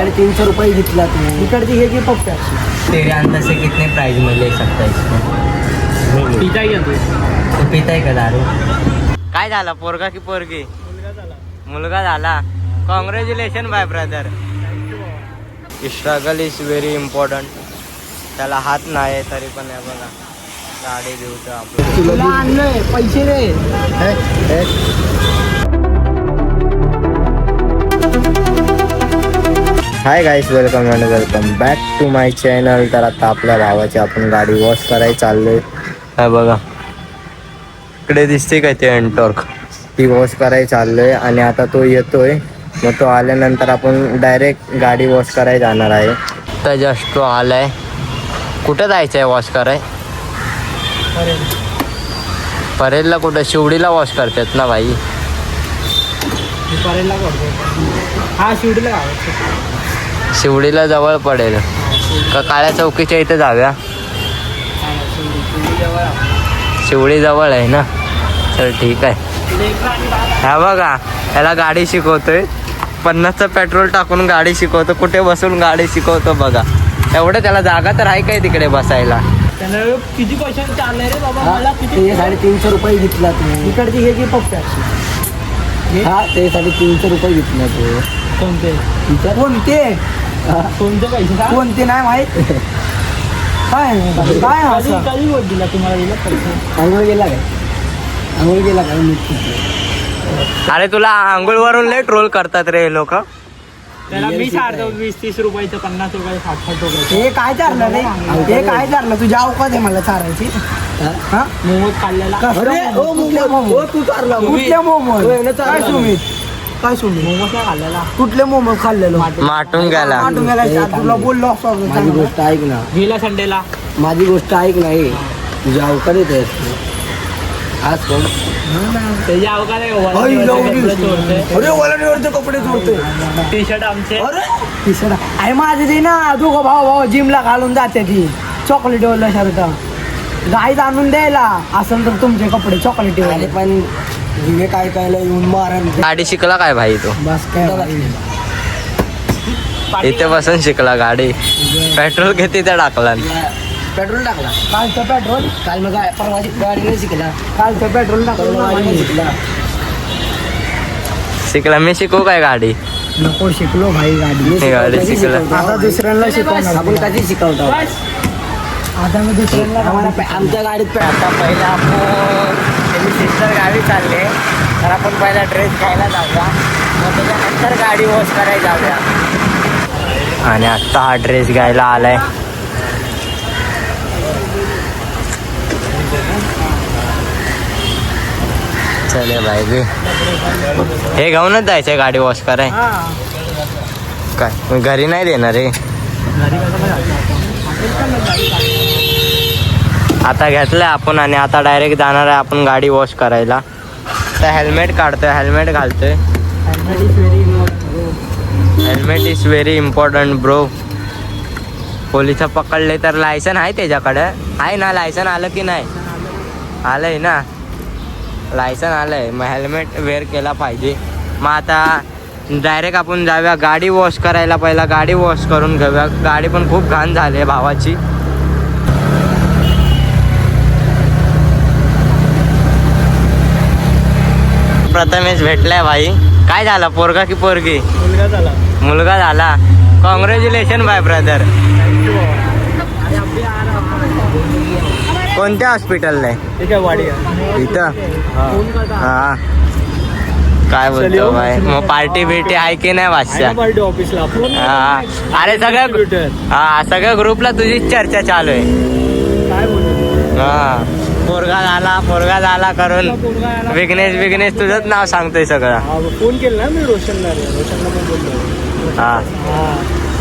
350 रुपये घेतला तू. इकडची घे की पप्प्या. तेरे अंदर से कितने प्राइस में ले सकता है इसको? पिता ही तो पिता है का दारू? काय झाला, पोरगा की पोरगी? मुलगा झाला. Congratulation bye brother. Struggle is very important. त्याला हात नाही तरी पण हे बघा गाडी घेऊचं आपण. तुला आणलंय पैसे रे. Hi guys, welcome and welcome back to my channel. तर आता आपल्या भावाची आपण गाडी वॉश करायला चाललोय. हा बघा इकडे दिसते काय ते एंटॉर्क, ती वॉश करायला चाललोय. आणि आता तो येतोय, मग तो आल्यानंतर आपण डायरेक्ट गाडी वॉश करायला जाणार आहे. तर जस्ट तो आलाय. कुठं जायचं आहे वॉश कराय? परेलला कुठं? शिवडीला वॉश करतात ना भाई. हा शिवडीला शिवडीला जवळ पडेल का काळ्या चौकीच्या इथे जाऊया? शिवडी जवळ आहे ना. चल ठीक आहे. हा बघा याला गाडी शिकवतोय. 50चं पेट्रोल टाकून गाडी शिकवतो. कुठे बसून गाडी शिकवतो बघा. एवढं त्याला जागा तर आहे काय तिकडे बसायला? किती पैसे चाललंय रे बाबा? मला किती? 350 रुपये घेतला तू. इकडची घे की पप्प्या. हा ते 350 रुपये घेतला तू. कोणते कोणते कोणते पैसे? कोणते नाही माहित. काय काही वोट दिला तुम्हाला? दिला पैसे? आंघोळ गेला काय? आंघोळ गेला काय? अरे तुला आंघोळवरून लय ट्रोल करतात रे लोक. त्याला मी सारतो 20-30 रुपयाचं, 50 रुपये, 60 रुपये. हे काय चाललं रे? हे काय चाललं? तुझ्या अवकाश आहे मला चारायची. हा मोमोज खाल्लेला. तू चारला कुठल्या मोमोज? काय सुमित? काय सुमित? मोमोज नाही खाल्लेला. कुठले मोमोज खाल्लेलो? माटून गेला. तुला बोललो असतो. माझी गोष्ट ऐक ना. गेला संडेला. माझी गोष्ट ऐक नाही. तुझ्या अवकाश येते आज कोण त्याच्या अवकाश कपडे चोरते. टी शर्ट आमचे. टी शर्ट आहे माझे ते ना. दोघं भाऊ जिमला घालून जाते ती चॉकलेट वाला शर्ट. गाईत आणून द्यायला असेल तर तुमचे कपडे चॉकलेट वाले. पण हे काय कायला येऊन मारा. गाडी शिकला काय भाई तू? बस काय इथे बसून शिकला गाडी. पेट्रोल किती त्या टाकला? पेट्रोल टाकला. कालचं पेट्रोल काल मग परवाची गाडी नाही शिकला. कालचं पेट्रोल टाकलं शिकला. शिकला. मी शिकू काय गाडी? नको शिकलो भाई गाडी शिकला. आता दुसऱ्यांना शिकवणार. आपण कधी शिकवतो? आता मी दुसऱ्यांना आमच्या गाडीत. आता पहिला आपण सिस्टर गाडी चालले तर आपण पहिला ड्रेस घ्यायला जाऊया, मग त्याच्यानंतर गाडी वॉश करायला जाऊया. आणि आत्ता हा ड्रेस घ्यायला आलाय. चले भाई बी हे घेऊनच जायचंय गाडी वॉश कराय. काय घरी नाही देणार रे? आता घेतलंय आपण आणि आता डायरेक्ट जाणार आहे आपण गाडी वॉश करायला. तर हेल्मेट काढतोय, हेल्मेट घालतोय. Helmet is very important bro. Police पकडले तर लायसन आहे त्याच्याकडे? आहे ना लायसन? आलं की नाही? आलंय ना लायसन आलंय. मग हेल्मेट वेअर केला पाहिजे. मग आता डायरेक्ट आपण जाऊया गाडी वॉश करायला. पहिला गाडी वॉश करून घेऊया. गाडी पण खूप घाण झाली आहे भावाची. प्रथमेश भेटलाय भाई. काय झाला, पोरगा की पोरगी? मुलगा झाला. मुलगा झाला. Congratulation bye brother. कोणत्या हॉस्पिटलला आहे? वाडी इथं. हा काय बोलतो भाई? मग पार्टी बिर्टी आहे की नाही वाजच्या? पार्टी ऑफिसला. हा अरे सगळ्या ग्रुपला तुझीच चर्चा चालू आहे. काय बोलतो? हा पोरगा झाला करून विघ्नेश तुझंच नाव सांगतोय सगळं. फोन केला ना मी रोशनला पण बोललो. हा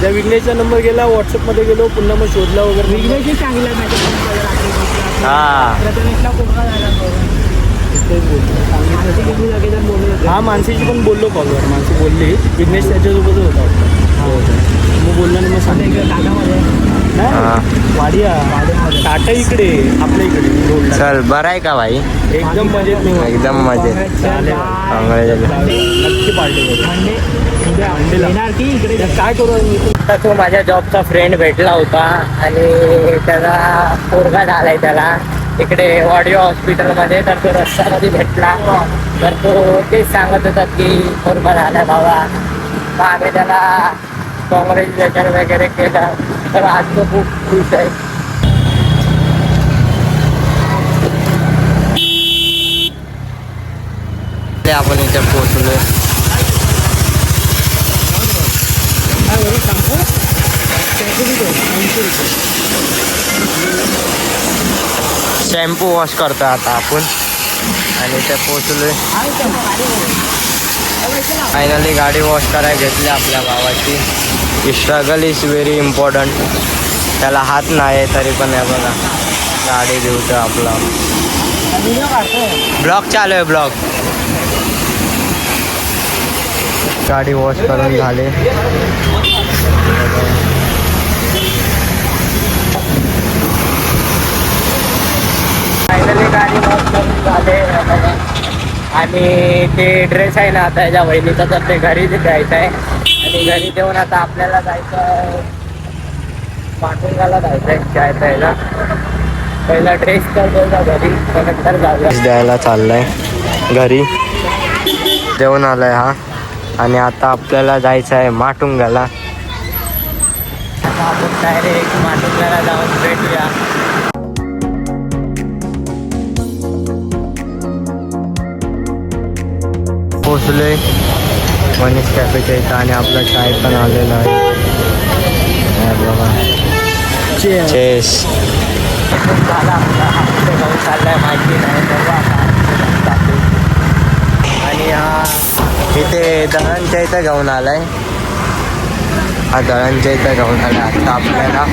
त्या विघ्नेशचा नंबर गेला, व्हॉट्सअपमध्ये गेलो, पुन्हा मग शोधला वगैरे. विघ्नेशही सांगितलं हा मानसीची पण बोललो कॉलवर. मानसी बोलली विघ्नेश त्याच्यासोबतच होता. मग बोललो आणि मग सांगितलं वाडिया घाट इकडे आपल्या इकडे रोडला. चल बरं आहे का भाई? एकदम मजेत नाही होत. एकदम मजेत. नक्की पार्टी येणार की इकडे काय करू आम्ही? तर तो माझ्या जॉबचा फ्रेंड भेटला होता आणि त्याला पोरगा झालाय त्याला इकडे ऑडिओ हॉस्पिटलमध्ये. तर तो रस्त्यामध्ये भेटला. तर तो तेच सांगत होता की पोरगा झाला भावा. मग आम्ही त्याला कॉंग्रॅच्युलेशन वगैरे केलं. तर आज तो खूप खुश आहे. ते आपण इथे पोहोचलोय. शॅम्पू वॉश करतो आता आपण आणि ते पोहोचलोय. फायनली गाडी वॉश करायला घेतली आपल्या भावाची. Struggle is very important. त्याला हात नाही तरी पण आहे बघा गाडी धुतो आपला. ब्लॉग चालू आहे ब्लॉग. गाडी वॉश करून झाले. फायनली गाडी वॉश करून झाले आणि ते ड्रेस आहे ना आता याच्या बहिणीचा तर ते घरी द्यायचं आहे आणि घरी देऊन आता आपल्याला जायचं आहे पाटुंगाला जायचं आहे जायचं यायला. पहिला ड्रेस तर द्यायचा घरी नंतर जाऊया. द्यायला चाललाय घरी देऊन आलाय हा आणि आता आपल्याला जायचं आहे माटुंगाला. आपण डायरेक्ट माटुंगाला जाऊन भेटूया. पोचलोय मनीष कॅफेच्या इथं आणि आपला चाय पण आलेला आहे बघा. चेस चाललाय माहिती नाही आणि हा इथे दळणच्या इथं घेऊन आलाय. हा दळणच्या इथं घेऊन आलाय आता आपल्याला.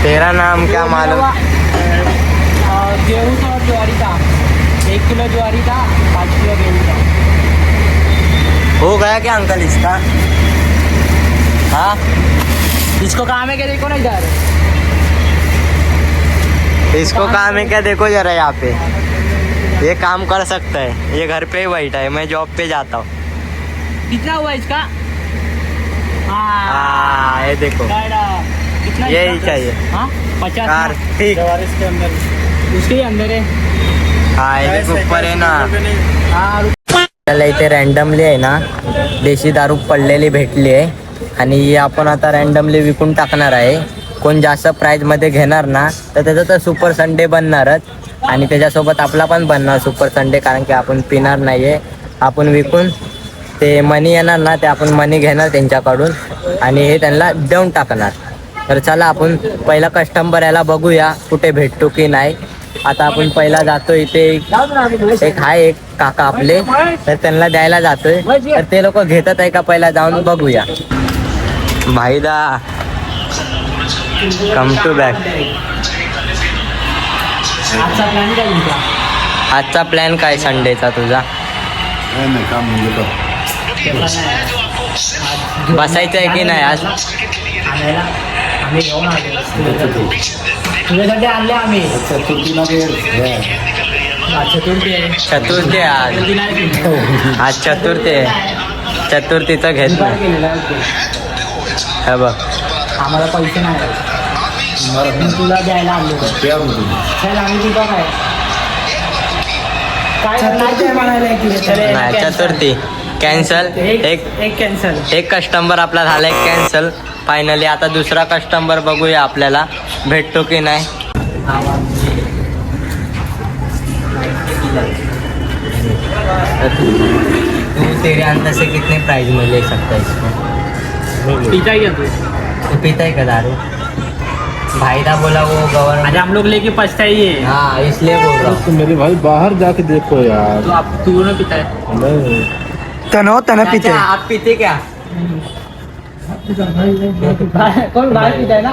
तेरा नाम क्या मालूम? गेहूं और ज्वारी था. 1 किलो ज्वारी था, 5 किलो गेहूं था. हो गया क्या अंकल इसका? हाँ इसको काम है क्या देखो ना इधर. इसको काम है क्या देखो जरा यहाँ पे. ये काम कर सकता है. ये घर पे ही बैठा है. मैं जॉब पे जाता हूँ. कितना हुआ इसका? हाँ ये देखो कितना यही चाहिए. हाँ 50 कार ठीक. इसके अंदर उसके ही अंदर है. हाँ ये देखो ऊपर है ना. हाँ त्याला इथे रँडमली आहे ना देशी दारू पडलेली भेटली आहे आणि ही आपण आता रँडमली विकून टाकणार आहे. कोण जास्त प्राईजमध्ये घेणार ना तर त्याचं तर सुपर संडे बनणारच आणि त्याच्यासोबत आपला पण बनणार सुपर संडे. कारण की आपण पिणार नाही आहे. आपण विकून ते मनी येणार ना ते आपण मनी घेणार त्यांच्याकडून आणि हे त्यांना देऊन टाकणार. तर चला आपण पहिला कस्टमर याला बघूया कुठे भेटतो की नाही. आता आपण पहिला जातो इथे एक आहे एक काका आपले तर त्यांना द्यायला जातोय. तर ते लोक घेतात आहे का पहिला जाऊन बघूया. भाईदा कम टू बॅक. आजचा प्लॅन काय तुमचा? आजचा प्लॅन काय संडेचा तुझा? बसायचं आहे की नाही आज? आणायला आम्ही घेऊन आलो तुझ्यासाठी आणले आम्ही. चतुर्थी चतुर्थी आज. आज चतुर्थी आहे. चतुर्थीचं घेत नाही. हे बघ आम्हाला पैसे नाही मी तुला द्यायला आलो. चल आम्ही तुझा काय नाही चतुर्थी कॅन्सल. एक कॅन्सल. एक कस्टमर आपला झाला एक कॅन्सल. फायनली आता दुसरा कस्टमर बघूया आपल्याला भेटतो की नाही. तू तेरे अंदर से कितने प्राइस में ले सकता है इसको? पीता ही तो पीता है क्या दारू? भाई था बोला वो गवर्नमेंट. आज हम लोग लेके पछताइए. हाँ इसलिए बोल रहा हूँ. तो मेरे भाई बाहर जाके देखो यार. तो आप तू ना पीता है. नहीं. तना पीते. आप पीते क्या? कौन भाई पीता है ना.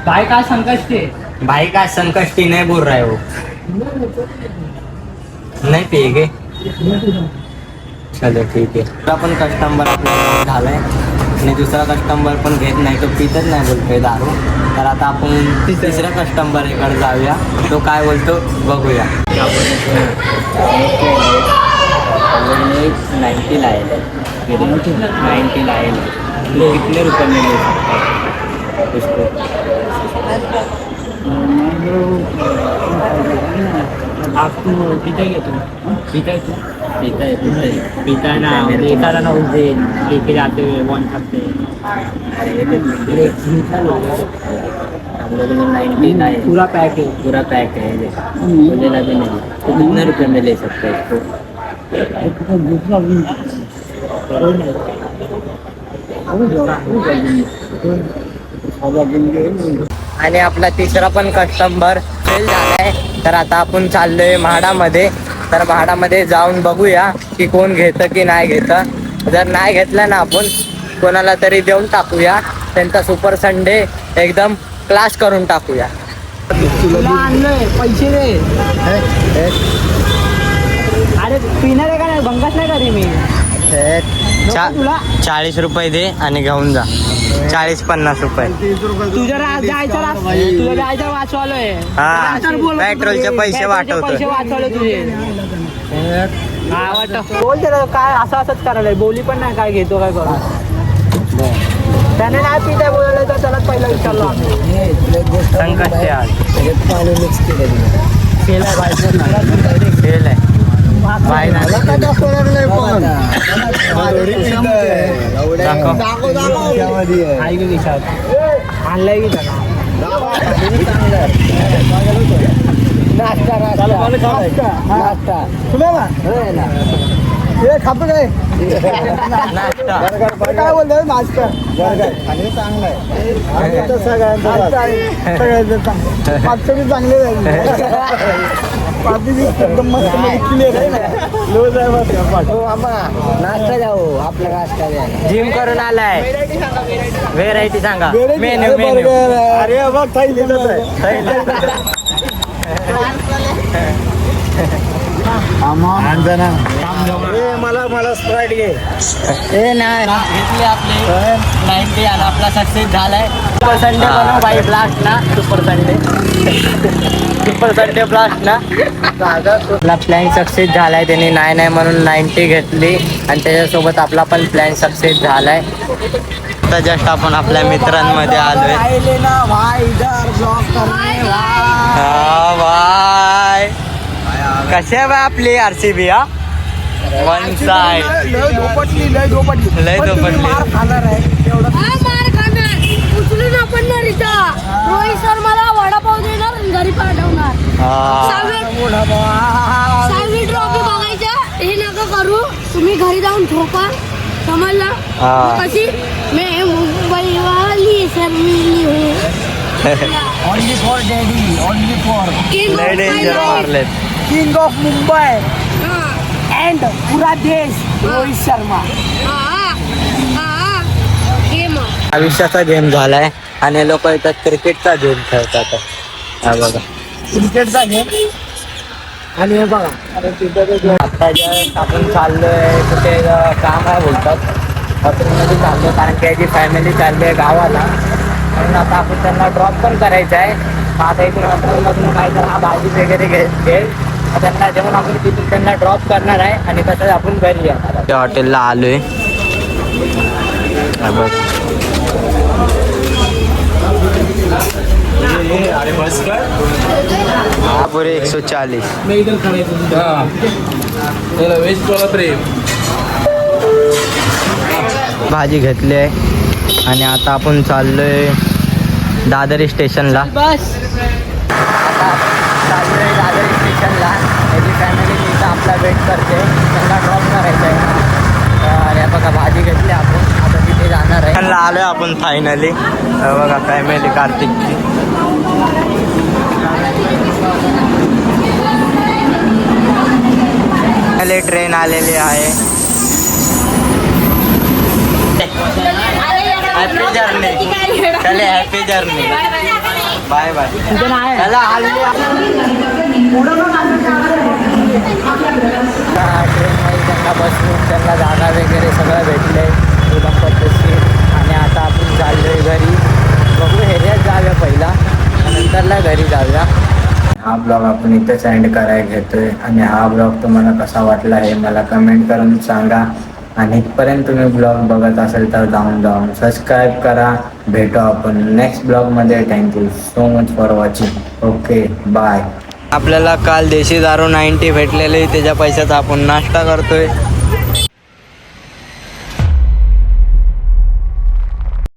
भाई का संकष्ट है. भाई का संकष्टी नहीं बोल रहा है वो. नहीं पिएगे. चलो ठीक आहे. आपण कस्टमर आपल्याला झालाय आणि दुसरा कस्टमर पण घेत नाही, तो पितच नाही बोलतोय दारू. तर आता आपण तिसऱ्या कस्टमरकडे जाऊया, तो काय बोलतो बघूया. 90 लाएल है, 90 लाएल है. तो कितने रुपये में ले सकता है उसको? आप तू पिता घेतो पिता तू पीता है. पिता ना एखादा ना उसे लेके जाते हुए वन खाते हम लोग ने 90 लाए, पूरा पैक है. पूरा पैक है. मुझे लगे नहीं. तो कितने रुपये में ले सकते हैं इसको? आणि आपला तिसरा पण कस्टमर फेल झालाय. तर आता आपण चाललोय म्हाडामध्ये. तर म्हाडामध्ये जाऊन बघूया की कोण घेतं की नाही घेतं. जर नाही घेतलं ना आपण कोणाला तरी देऊन टाकूया. त्यांचा सुपर संडे एकदम क्लास करून टाकूया. तुला आणलंय पैसे दे. अरे पिणार आहे का नाही भंगाच नाही करी मी. तुला 40 रुपये दे आणि घेऊन जा. 40-50 रुपये. तुझ्या जायचं वाचवालोय. हा, पेट्रोलचे पैसे वाटवतो. पैसे वाचवले तुझे. काय वाटत बोल त्याला काय असंच करायला. बोली पण नाही काय घेतो काय करू. त्याने नाही पिताय बोलायला तर त्याला पहिला विचारलो आम्ही. संकष्टी आज पाणी मिक्स केलं. फेल आहे फेल आहे. बाय ना आणलंय की त्याला खातो काय काय बोलतोय नाश्ता आणि चांगलं आहे. सगळ्यांचं चांगले एकदम मस्त क्लिअर आहे नाश्ता जाऊ आपला नाश्ता द्या. जिम करून आलाय. व्हेरायटी सांगा. मेन्यू अरे बघ मला स्प्राईट घे. हे नाही घेतले आपले 90 आणि आपला सक्सेस झालाय. सुपर संडे बनव बाई ब्लास्ट ना. सुपर संडे ब्लास्ट ना. आपला प्लॅन सक्सेस झालाय. त्यांनी नाही म्हणून 90 घेतली आणि त्याच्यासोबत आपला पण प्लॅन सक्सेस झालाय. आता जस्ट आपण आपल्या मित्रांमध्ये आलोय. हा बाय. कसे आहे बाय आपली RCB? हा वन साइड लय धोपटली. उचलून आपण रोहित शर्माला वडापाव देणार घरी पाठवणार. सहावी ट्रॉफी बघायच्या हे नका करू. तुम्ही घरी जाऊन झोपा. समजला? कशी मैं मुंबई वाली शर्मिली हूँ. Only for daddy. Only for king of Mumbai and पुरा देश रोहित शर्मा. आयुष्याचा गेम झालाय आणि लोक इथं क्रिकेटचा गेम खेळतात. हा बघा क्रिकेटचा गेम. आणि हे बघा आता जस्ट आपण चाललोय कुठे काम आहे बोलतात हॉटेलमध्ये चाललोय. कारण त्याची फॅमिली चालली आहे गावाला. म्हणून आता आपण त्यांना ड्रॉप पण करायचं आहे. आता इकडे हॉटेलमधून काय तर भाजी वगैरे घेईल. त्यांना जेवण आपण तिथून त्यांना ड्रॉप करणार आहे आणि तसंच आपण घरी येणार. त्या हॉटेलला आलोय. हा पुरे 140. भाजी घेतली आहे आणि आता आपण चाललोय दादरी स्टेशनला. आता चाललोय दादरी स्टेशनला. त्याची फॅमिली तिथं आपला वेट करते. त्यांना ड्रॉप करायचं आहे. अरे बघा भाजी घेतली आपण. आता तिथे जाणार आहे. त्यांना आलोय आपण फायनली. बघा फॅमिली कार्तिकची. ट्रेन आलेली आहे. Happy journey. चले हॅपी जर्नी. Bye bye. त्याला ट्रेनमध्ये त्यांना बसून त्यांना जागा वगैरे सगळं भेटले एकदम पद्धतशीर. आता आपण चाललोय घरी. बघू हेऱ्यात जाऊया पहिला, नंतरला घरी जाऊया. हा ब्लॉग आपण इथंच एंड करायला घेतोय. आणि हा ब्लॉग तुम्हाला कसा वाटला हे मला कमेंट करून सांगा. आणि इथपर्यंत तुम्ही ब्लॉग बघत असेल तर जाऊन सबस्क्राईब करा. भेटू आपण नेक्स्ट ब्लॉगमध्ये. Thank you so much for watching. Okay bye. आपल्याला काल देशी दारू 90 भेटलेली, त्याच्या पैशाचा आपण नाश्ता करतोय.